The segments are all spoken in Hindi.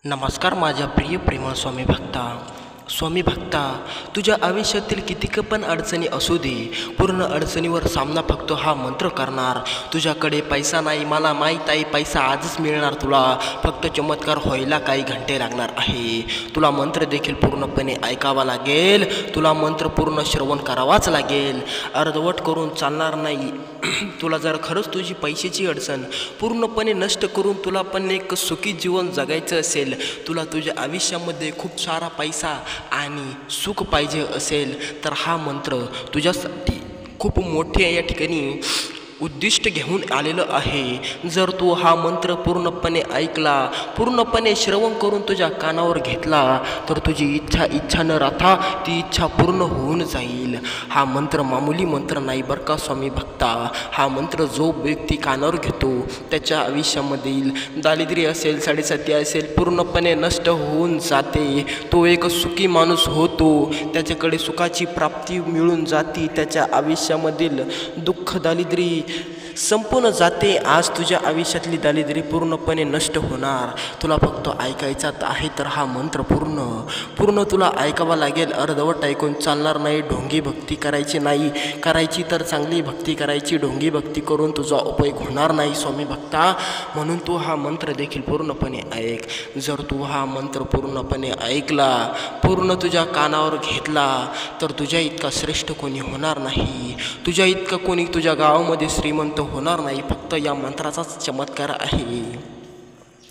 नमस्कार माझ्या प्रिय प्रेमळ स्वामी भक्ता तुझ्या आयुष्यातील कितीक पण अडचणी असू दे, पूर्ण अडचणीवर सामना फक्त हा मंत्र करणार. तुझ्याकडे पैसा नाही, मला माहीत आहे, पैसा आजच मिळणार तुला. फक्त चमत्कार व्हायला काही घंटे लागणार आहे. तुला मंत्र देखील पूर्णपणे ऐकावा लागेल. तुला मंत्र पूर्ण श्रवण करावाच लागेल. अर्धवट करून चालणार नाही. तुला जर खरंच तुझी पैशाची अडचण पूर्णपणे नष्ट करून तुला पण एक सुखी जीवन जगायचं असेल, तुला तुझ्या आयुष्यामध्ये खूप सारा पैसा आणि सुख पाहिजे असेल, तर हा मंत्र तुझ्यासाठी खूप मोठे या ठिकाणी उद्दिष्ट घेऊन आलेलं आहे. जर तू हा मंत्र पूर्णपणे ऐकला, पूर्णपणे श्रवण करून तुझ्या कानावर घेतला, तर तुझी इच्छा न राहता ती इच्छा पूर्ण होऊन जाईल. हा मंत्र मामूली मंत्र नाही बरं का स्वामी भक्ता. हा मंत्र जो व्यक्ती कानावर घेतो त्याच्या आयुष्यामधील दारिद्र्य असेल, साडेसाती असेल, पूर्णपणे नष्ट होऊन जाते. तो एक सुखी माणूस होतो. त्याच्याकडे सुखाची प्राप्ती मिळून जाते. त्याच्या आयुष्यामधील दुःख दारिद्र्य संपूर्ण जाते. आज तुझ्या आयुष्यातली दारिद्र्य पूर्णपणे नष्ट होणार. तुला फक्त ऐकायचा आहे, तर हा मंत्र पूर्ण तुला ऐकावा लागेल. अर्धवट ऐकून चालणार नाही. ढोंगी भक्ती करायची नाही. करायची तर चांगली भक्ती करायची. ढोंगी भक्ती करून तुझा उपयोग होणार नाही स्वामी भक्ता. म्हणून तू हा मंत्र देखील पूर्णपणे ऐक. जर तू हा मंत्र पूर्णपणे ऐकला, पूर्ण तुझ्या कानावर घेतला, तर तुझ्या इतका श्रेष्ठ कोणी होणार नाही. तुझ्या इतका कोणी तुझ्या गावामध्ये श्रीमंत होणार नाही. फक्त या मंत्राचाच चमत्कार आहे.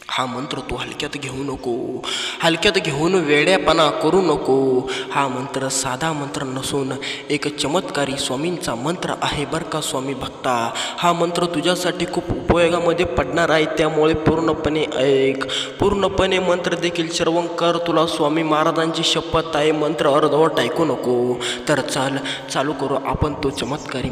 हा मंत्र तू हलक्यात घेऊ नको. हलक्यात घेऊन वेड्यापणा करू नको. हा मंत्र साधा मंत्र नसून एक चमत्कारी स्वामींचा मंत्र आहे बरं का स्वामी भक्ता. हा मंत्र तुझ्यासाठी खूप उपयोगामध्ये पडणार आहे. त्यामुळे पूर्णपणे ऐक. पूर्णपणे मंत्र देखील श्रवण कर. तुला स्वामी महाराजांची शपथ आहे, मंत्र अर्धवट ऐकू नको. तर चालू करू आपण तो चमत्कारी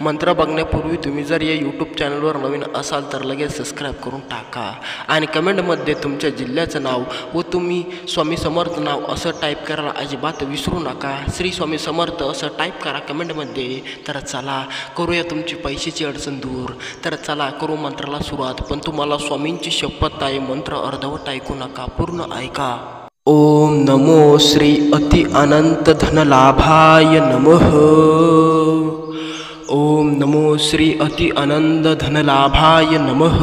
मंत्र बघण्यापूर्वी तुम्ही जर या यूट्यूब चॅनलवर नवीन असाल तर लगेच सबस्क्राईब करून टाका आणि कमेंटमध्ये तुमच्या जिल्ह्याचं नाव व तुम्ही स्वामी समर्थ नाव असं टाईप करायला अजिबात विसरू नका. श्री स्वामी समर्थ असं टाईप करा कमेंटमध्ये. तर चला करूया तुमची पैशाची अडचण दूर. तर चला करू मंत्राला सुरुवात. पण तुम्हाला स्वामींची शपथ आहे, मंत्र अर्धवट ऐकू नका, पूर्ण ऐका. ओम नमो श्री अति अनंत धनलाभाय नमः. ओम नमो श्री अति अनंत धनलाभाय नमः.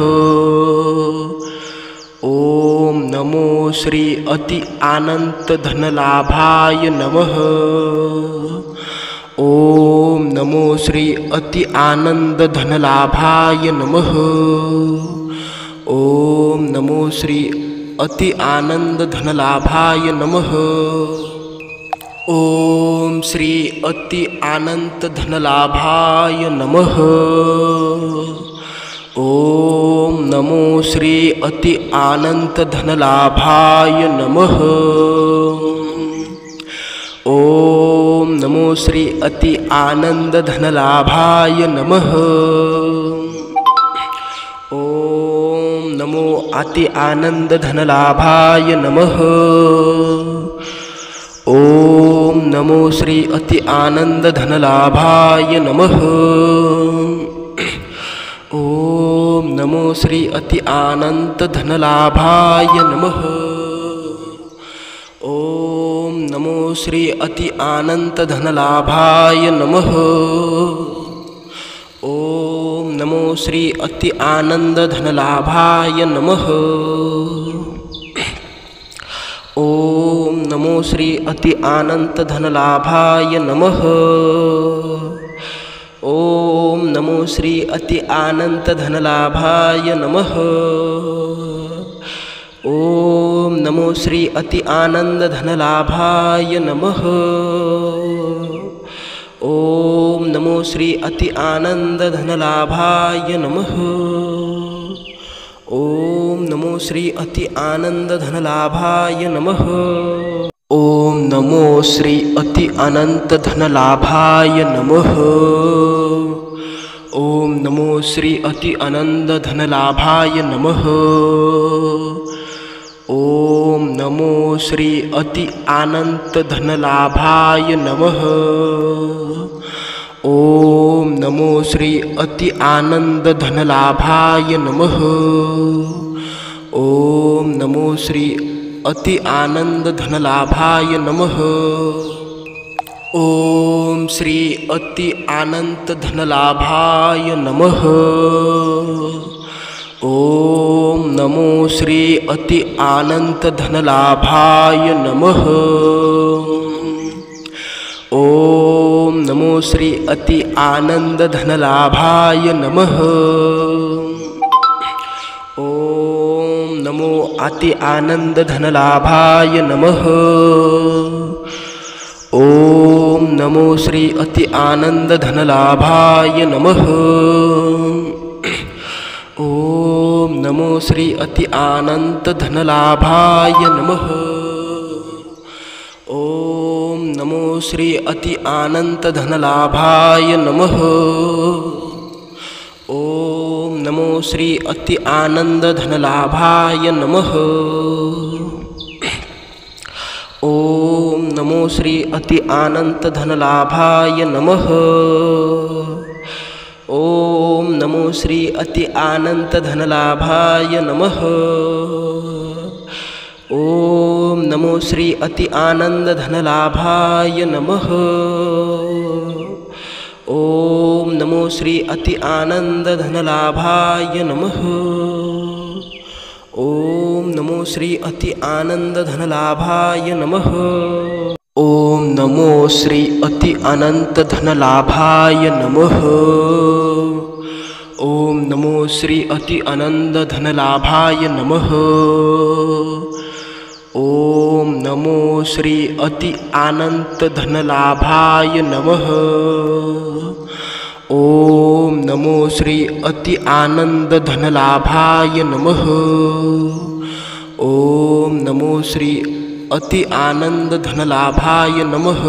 ओम नमो श्री अति अनंत धनलाभाय नमः. ओम नमो श्री अति आनंद धनलाभाय नमः. ओम नमो श्री अति आनंद धनलाभाय नमः. ओम श्री अति अनंत धनलाभाय नमः. ओम नमो श्री अति अनंत धनलाभाय नमः. ओम नमो श्री अति आनंद धनलाभाय नमः. ओम नमो अति आनंद धनलाभाय नमः. ओम नमो श्री अति आनंद धनलाभाय नमः. ओम नमो श्री अति आनंद धनलाभाय नमः. ओम नमो श्री अति आनंद धनलाभाय नमः. ओम नमो श्री अति आनंद धनलाभाय नमः. ओम नमो श्री अति आनंद धनलाभाय नमः. ओम नमो श्री अति आनंद धनलाभाय नमः. ओम नमो श्री अति आनंद धनलाभाय नमः. ओम नमो श्री अति आनंद धनलाभाय नमः. ओम नमो श्री अति आनंद धनलाभाय नमः. ओम नमो श्री अति अनंत धनलाभाय नमः. ओम नमो श्री अति अनंत धनलाभाय नमः. ओम नमो श्री अति अनंत धनलाभाय नमः. ओम नमो श्री अति आनंद धनलाभाय नमः. ओम नमो श्री अति आनंद धनलाभाय नमः। ओम श्री अति अनंत धनलाभाय नमः। ओम नमो श्री अति अनंत धनलाभाय नमः। ओम नमो श्री अति आनंद धनलाभाय नमः। ओम नमो अति आनंद धनलाभाय नमः। ओम नमो श्री अति आनंद धनलाभाय नमः। ओम नमो श्री अति अनंत धनलाभाय नमः। ओम नमो श्री अति अनंत धनलाभाय नमः। ओम नमो श्री अति आनंद धनलाभाय नमः। ओम नमो श्री अति अनंत धनलाभाय नमः। ओम नमो श्री अति अनंत धनलाभाय नमः। ओम नमो श्री अति आनंद धनलाभाय नमः। ओम नमो श्री अति आनंद धनलाभाय नमः। ओम नमो श्री अति आनंद धनलाभाय नमः। ओम नमो श्री अति अनंत धनलाभाय नमः। ओम नमो श्री अति अनंत धनलाभाय नमः। ओम नमो श्री अति अनंत धनलाभाय नमः। ओम नमो श्री अति आनंद धनलाभाय नमः। ओम नमो श्री अति आनंद धनलाभाय नमः।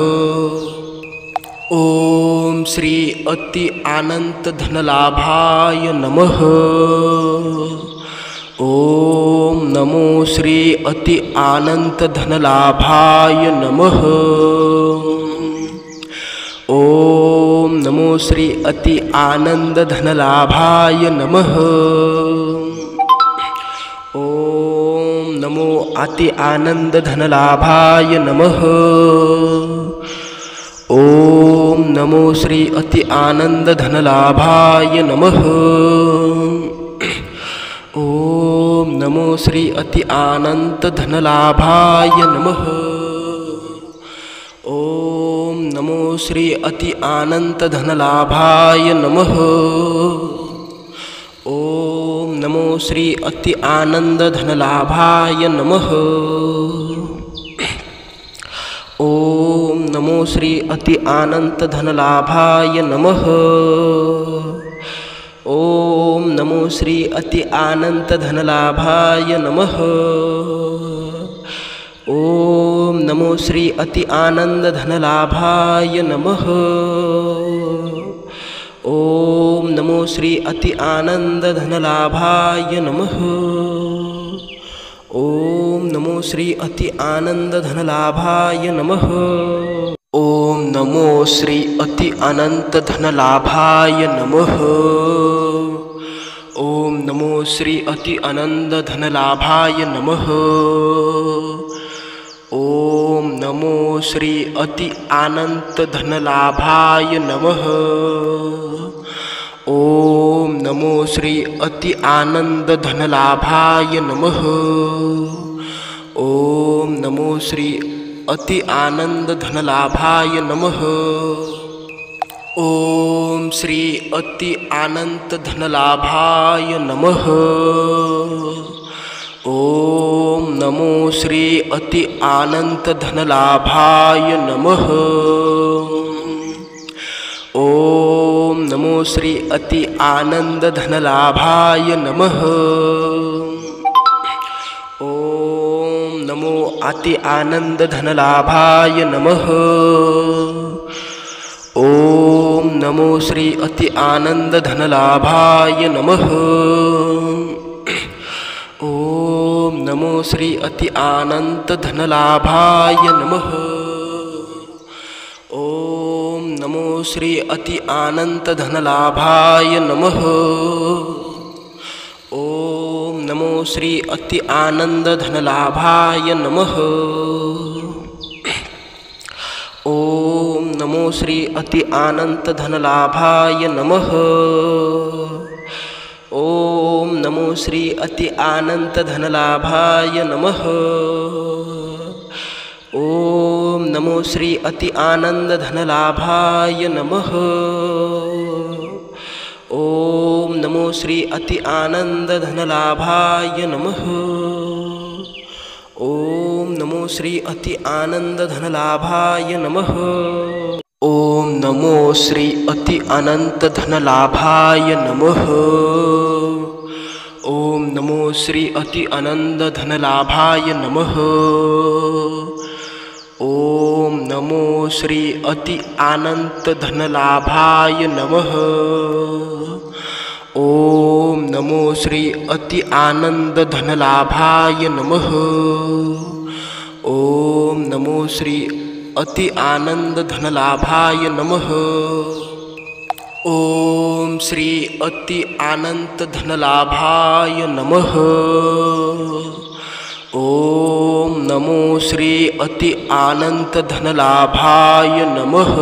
ओम श्री अति अनंत धनलाभाय नमः। ओम नमो श्री अति अनंत धनलाभाय नमः। ओम नमो श्री अति आनंद धनलाभाय नमः। ओम नमो अति आनंद धनलाभाय नमः। ओम नमो श्री अति आनंद धनलाभाय नमः। ओम नमो श्री अति अनंत धनलाभाय नमः। ओम नमो श्री अति अनंत धनलाभाय नमः। ओम नमो श्री अति आनंद धनलाभाय नमः। ओम नमो श्री अति अनंत धनलाभाय नमः। ओम नमो श्री अति अनंत धनलाभाय नमः। ओम नमो श्री अति आनंद धनलाभाय नमः। ओम नमो श्री अति आनंद धनलाभाय नमः। ओम नमो श्री अति आनंद धनलाभाय नमः। ओम नमो श्री अति अनंत धनलाभाय नमः। ओम नमो श्री अति अनंत धनलाभाय नमः। ओम नमो श्री अति अनंत धनलाभाय नमः। ओम नमो श्री अति आनंद धनलाभाय नमः। ओम नमो श्री अति आनंद धनलाभाय नमः। ओम श्री अति अनंत धनलाभाय नमः। ओम नमो श्री अति अनंत धनलाभाय नमः। ओम नमो श्री अति आनंद धनलाभाय नमः। ओम नमो अति आनंद धनलाभाय नमः। ओम नमो श्री अति आनंद धनलाभाय नमः। ओम नमो श्री अति अनंत धनलाभाय नमः। ओम नमो श्री अति अनंत धनलाभाय नमः। ओम नमो श्री अति आनंद धनलाभाय नमः। ओम नमो श्री अति आनंद धनलाभाय नमः। ओम नमो श्री अति आनंद धनलाभाय नमः। ओम नमो श्री अति आनंद धनलाभाय नमः। ओम नमो श्री अति आनंद धनलाभाय नमः। ओम नमो श्री अति आनंद धनलाभाय नमः। ओम नमो श्री अति अनंत धनलाभाय नमः। ओम नमो श्री अति अनंत धनलाभाय नमः। ओम नमो श्री अति अनंत धनलाभाय नमः। ओम नमो श्री अति आनंद धनलाभाय नमः। ओम नमो श्री अति आनंद धनलाभाय नमः। ओम श्री अति अनंत धनलाभाय नमः। ओम नमो श्री अति अनंत धनलाभाय नमः।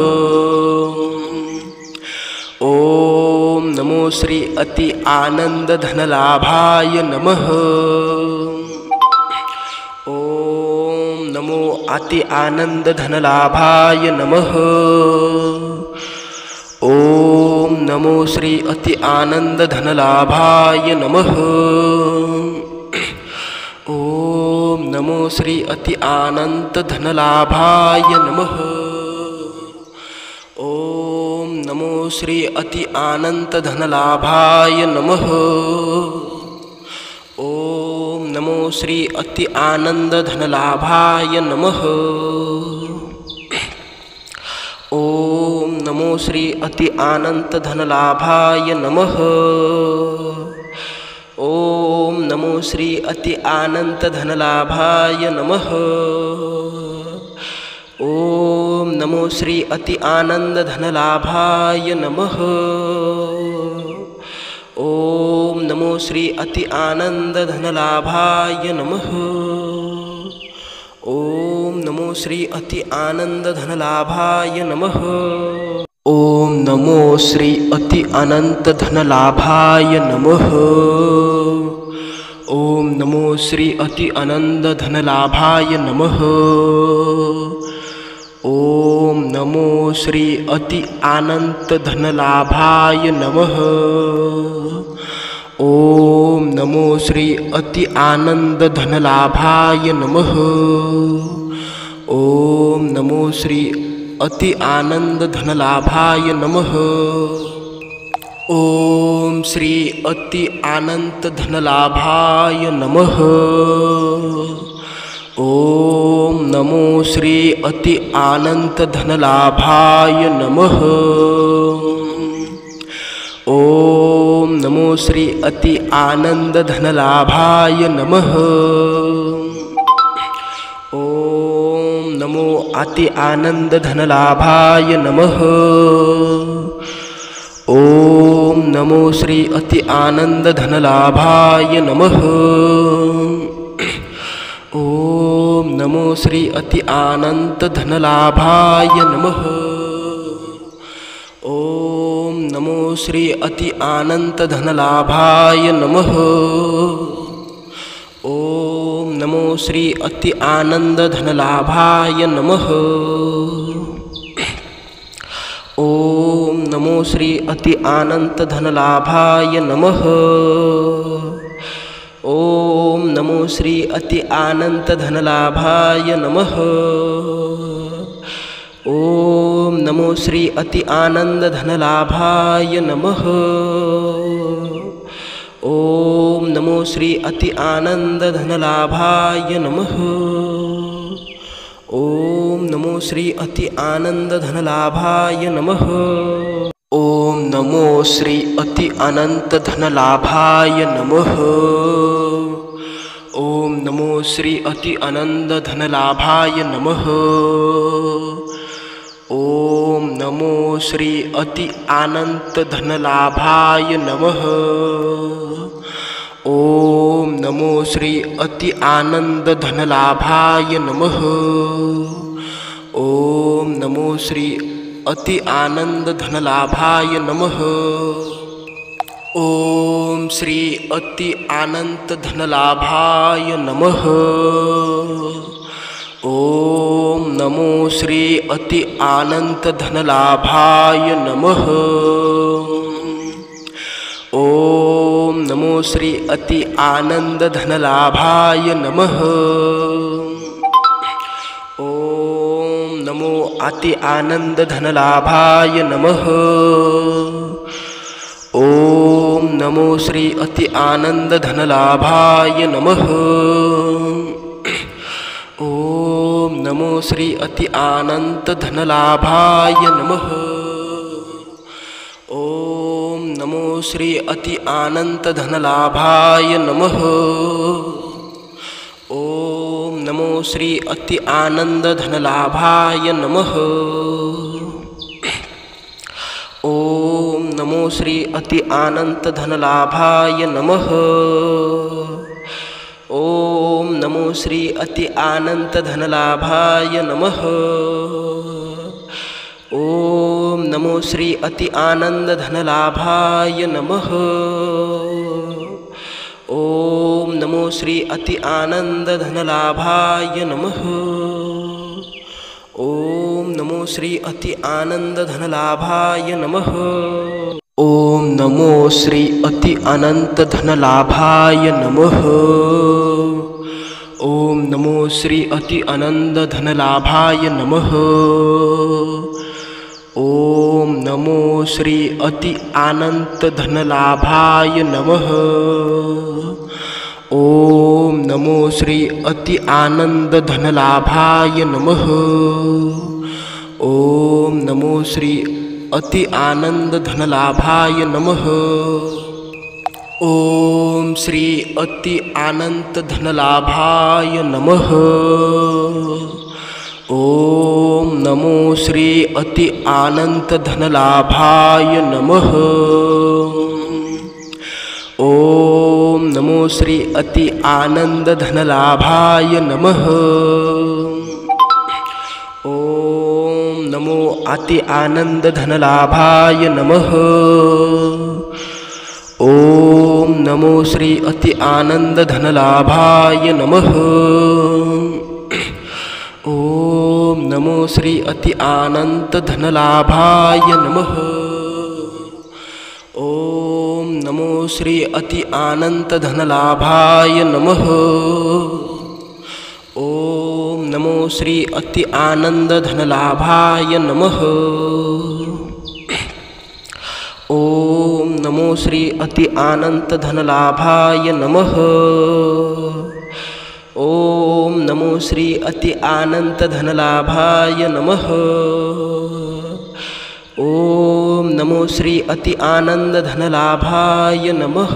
ओम नमो श्री अति आनंद धनलाभाय नमः। ओम नमो अति आनंद धनलाभाय नमः। ओम नमो श्री अति आनंद धनलाभाय नमः। ओम नमो श्री अति आनंद धनलाभाय नमः। ओम नमो श्री अति आनंद धनलाभाय नमः। ओम नमो श्री अति आनंद धनलाभाय नमः। ओम नमो श्री अति आनंद धनलाभाय नमः। ओम नमो श्री अति आनंद धनलाभाय नमः। ओम नमो श्री अति आनंद धनलाभाय नमः। ओम नमो श्री अति आनंद धनलाभाय नमः। ओम नमो श्री अति आनंद धनलाभाय नमः। ओम नमो श्री अति अनंत धनलाभाय नमः। ओम नमो श्री अति अनंत धनलाभाय नमः। ओम नमो श्री अति अनंत धनलाभाय नमः। ओम नमो श्री अति आनंद धनलाभाय नमः। ओम नमो श्री अति आनंद धनलाभाय नमः। ओम श्री अति अनंत धनलाभाय नमः। ओम नमो श्री अति अनंत धनलाभाय नमः। ओम नमो श्री अति आनंद धनलाभाय नमः। ओम नमो अति आनंद धनलाभाय नमः। ओम नमो श्री अति आनंद धनलाभाय नमः। ओम नमो श्री अति आनंद धनलाभाय नमः। ओम नमो श्री अति आनंद धनलाभाय नमः। ओम नमो श्री अति आनंद धनलाभाय नमः। ओम नमो श्री अति आनंद धनलाभाय नमः। ओम नमो श्री अति आनंद धनलाभाय नमः। ओम नमो श्री अति आनंद धनलाभाय नमः। ओम नमो श्री अति आनंद धनलाभाय नमः। ओम नमो श्री अति आनंद धनलाभाय नमः। ओम नमो श्री अति अनंत धनलाभाय नमः। ओम नमो श्री अति अनंत धनलाभाय नमः। ओम नमो श्री अति अनंत धनलाभाय नमः। ओम नमो श्री अति आनंद धनलाभाय नमः। ओम नमो श्री अति आनंद धनलाभाय नमः। ओम श्री अति अनंत धनलाभाय नमः। ओम नमो श्री अति अनंत धनलाभाय नमः। ओम नमो श्री अति आनंद धनलाभाय नमः। ओम नमो अति आनंद धनलाभाय नमः। ओम नमो श्री अति आनंद धनलाभाय नमः। ओम नमो श्री अति अनंत धनलाभाय नमः। ओम नमो श्री अति अनंत धनलाभाय नमः। ओम नमो श्री अति आनंद धनलाभाय नमः। ओम नमो श्री अति अनंत धनलाभाय नमः। ओम नमो श्री अति अनंत धनलाभाय नमः। ओम नमो श्री अति आनंद धनलाभाय नमः। ओम नमो श्री अति आनंद धनलाभाय नमः। ओम नमो श्री अति आनंद धनलाभाय नमः। ओम नमो श्री अति अनंत धनलाभाय नमः। ओम नमो श्री अति अनंत धनलाभाय नमः। ओम नमो श्री अति अनंत धनलाभाय नमः। ओम नमो श्री अति आनंद धनलाभाय नमः। ओम नमो श्री अति आनंद धनलाभाय नमः। ओम श्री अति अनंत धनलाभाय नमः। ओम नमो श्री अति अनंत धनलाभाय नमः। ओम नमो श्री अति आनंद धनलाभाय नमः। ओम नमो अति आनंद धनलाभाय नमः। ओम नमो श्री अति आनंद धनलाभाय नमः। ओम नमो श्री अति अनंत धनलाभाय नमः। ओम नमो श्री अति अनंत धनलाभाय नमः। ओम नमो श्री अति आनंद धनलाभाय नमः। ओम नमो श्री अति अनंत धनलाभाय नमः। ओम नमो श्री अति अनंत धनलाभाय नमः। ओम नमो श्री अति आनंद धनलाभाय नमः।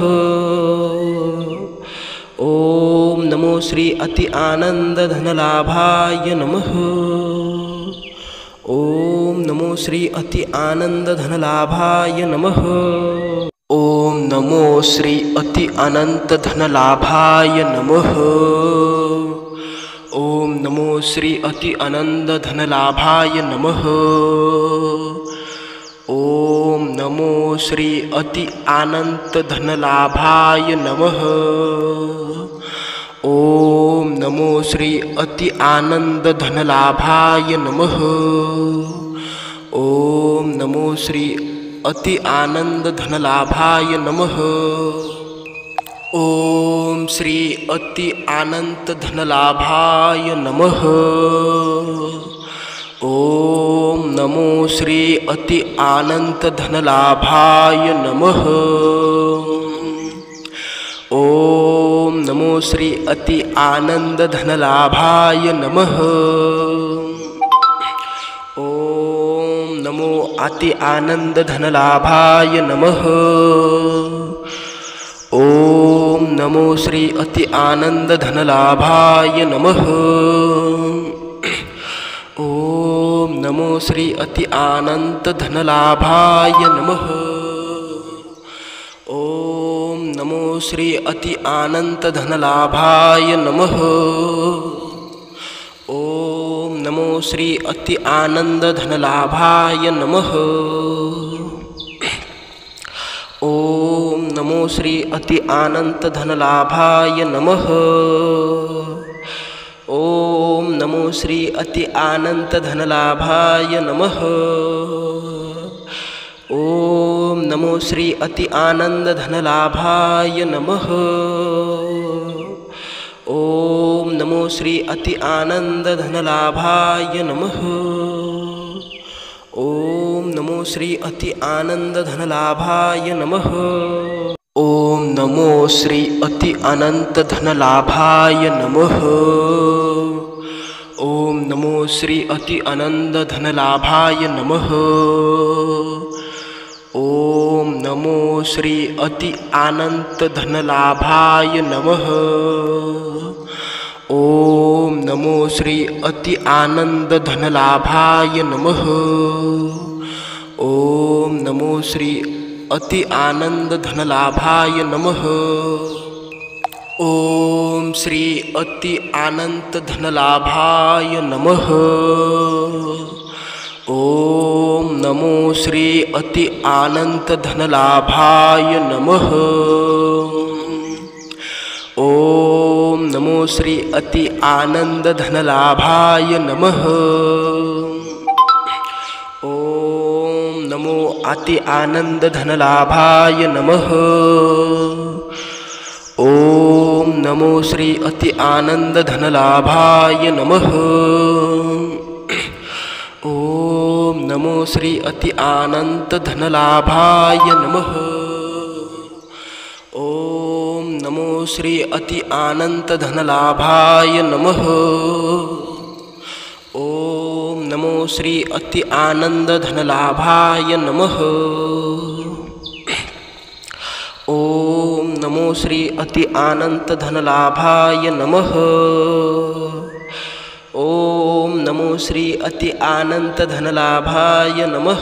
ओम नमो श्री अति आनंद धनलाभाय नमः। ओम नमो श्री अति आनंद धनलाभाय नमः। ओम नमो श्री अति अनंत धनलाभाय नमः। ओम नमो श्री अति अनंत धनलाभाय नमः। ओम नमो श्री अति अनंत धनलाभाय नमः। ओम नमो श्री अति आनंद धनलाभाय नमः। ओम नमो श्री अति आनंद धनलाभाय नमः। ओम श्री अति अनंत धनलाभाय नमः। ओम नमो श्री अति अनंत धनलाभाय नमः। ओम नमो श्री अति आनंद धनलाभाय नमः। ओम नमो अति आनंद धनलाभाय नमः। ओम नमो श्री अति आनंद धनलाभाय नमः। ओम नमो श्री अति आनंद धनलाभाय नमः। ओम नमो श्री अति अनंत धनलाभाय नमः। ओम नमो श्री अति आनंद धनलाभाय नमः। ओम नमो श्री अति अनंत धनलाभाय नमः। ओम नमो श्री अति अनंत धनलाभाय नमः। ओम नमो श्री अति आनंद धनलाभाय नमः। ओम नमो श्री अति आनंद धनलाभाय नमः। ओम नमो श्री अति आनंद धनलाभाय नमः। ओम नमो श्री अति अनंत धनलाभाय नमः। ओम नमो श्री अति अनंत धनलाभाय नमः। ओम नमो श्री अति अनंत धनलाभाय नमः। ओम नमो श्री अति आनंद धनलाभाय नमः। ओम नमो श्री अति आनंद धनलाभाय नमः। ओम श्री अति अनंत धनलाभाय नमः। ओम नमो श्री अति अनंत धनलाभाय नमः। ओम नमो श्री अति आनंद धनलाभाय नमः। ओम नमो अति आनंद धनलाभाय नमः। ओम नमो श्री अति आनंद धनलाभाय नमः। ओम नमो श्री अति अनंत धनलाभाय नमः। ओम नमो श्री अति अनंत धनलाभाय नमः। ओम नमो श्री अति आनंद धनलाभाय नमः। ओम नमो श्री अति अनंत धनलाभाय नमः। ओम नमो श्री अति अनंत धनलाभाय नमः।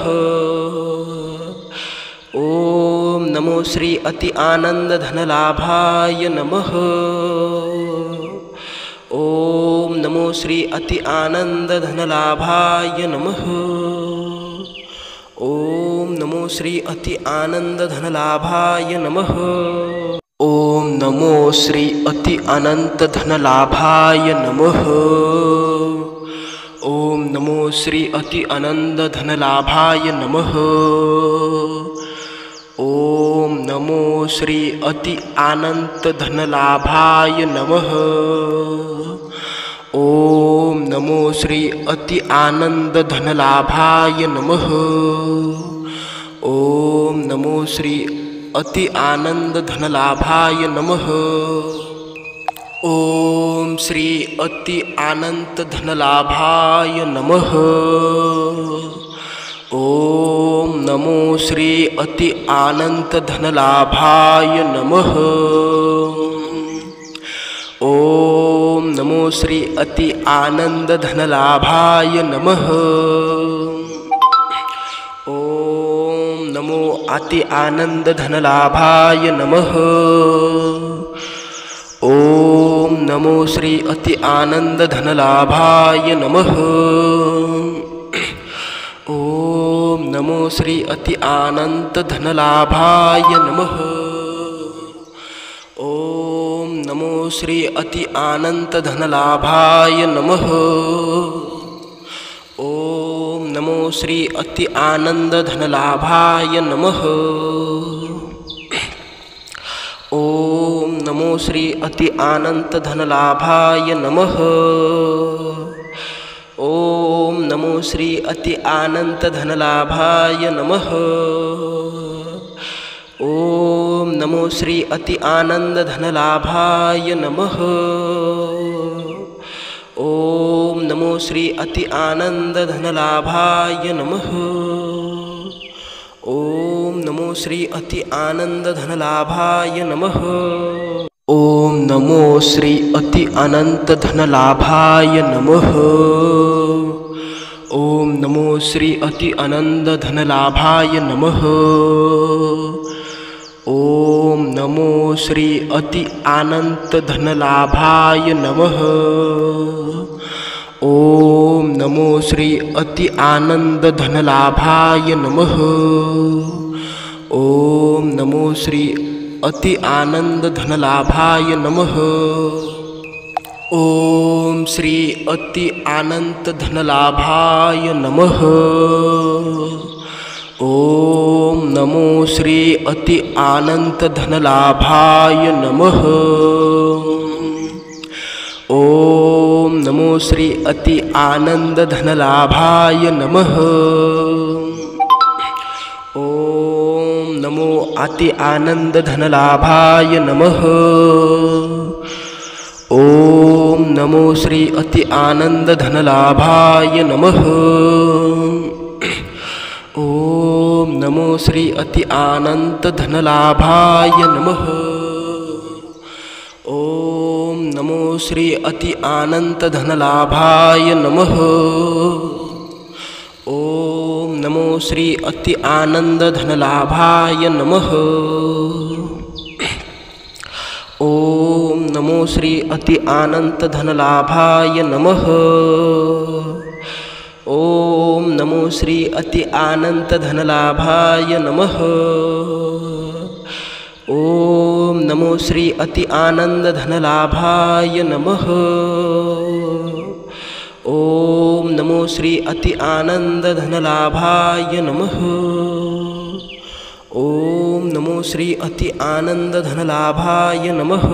ओम नमो श्री अति आनंद धनलाभाय नमः। ओम नमो श्री अति आनंद धनलाभाय नमः। ओम नमो श्री अति आनंद धनलाभाय नमः। ओम नमो श्री अति अनंत धनलाभाय नमः। ओम नमो श्री अति अनंत धनलाभाय नमः। ओम नमो श्री अति अनंत धनलाभाय नमः। ओम नमो श्री अति आनंद धनलाभाय नमः। ओम नमो श्री अति आनंद धनलाभाय नमः। ओम श्री अति अनंत धनलाभाय नमः। ओम नमो श्री अति अनंत धनलाभाय नमः। ओम नमो श्री अति आनंद धनलाभाय नमः। ओम नमो अति आनंद धनलाभाय नमः। ओम नमो श्री अति आनंद धनलाभाय नमः। ओम नमो श्री अति अनंत धनलाभाय नमः। ओम नमो श्री अति अनंत धनलाभाय नमः। ओम नमो श्री अति आनंद धनलाभाय नमः। ओम नमो श्री अति अनंत धनलाभाय नमः। ओम नमो श्री अति अनंत धनलाभाय नमः। ओम नमो श्री अति आनंद धनलाभाय नमः। ओम नमो श्री अति आनंद धनलाभाय नमः। ओम नमो श्री अति आनंद धनलाभाय नमः। ओम नमो श्री अति अनंत धनलाभाय नमः। ओम नमो श्री अति अनंत धनलाभाय नमः। ओम नमो श्री अति अनंत धनलाभाय नमः। ओम नमो श्री अति आनंद धनलाभाय नमः। ओम नमो श्री अति आनंद धनलाभाय नमः। ओम श्री अति अनंत धनलाभाय नमः। ओम नमो श्री अति अनंत धनलाभाय नमः। ओम नमो श्री अति आनंद धनलाभाय नमः। ओम नमो अति आनंद धनलाभाय नमः। ओम नमो श्री अति आनंद धनलाभाय नमः। ओम नमो श्री अति अनंत धनलाभाय नमः। ओम नमो श्री अति अनंत धनलाभाय नमः। ओम नमो श्री अति आनंद धनलाभाय नमः। ओम नमो श्री अति अनंत धनलाभाय नमः। ओम नमो श्री अति अनंत धनलाभाय नमः। ओम नमो श्री अति आनंद धनलाभाय नमः। ओम नमो श्री अति आनंद धनलाभाय नमः। ओम नमो श्री अति आनंद धनलाभाय नमः।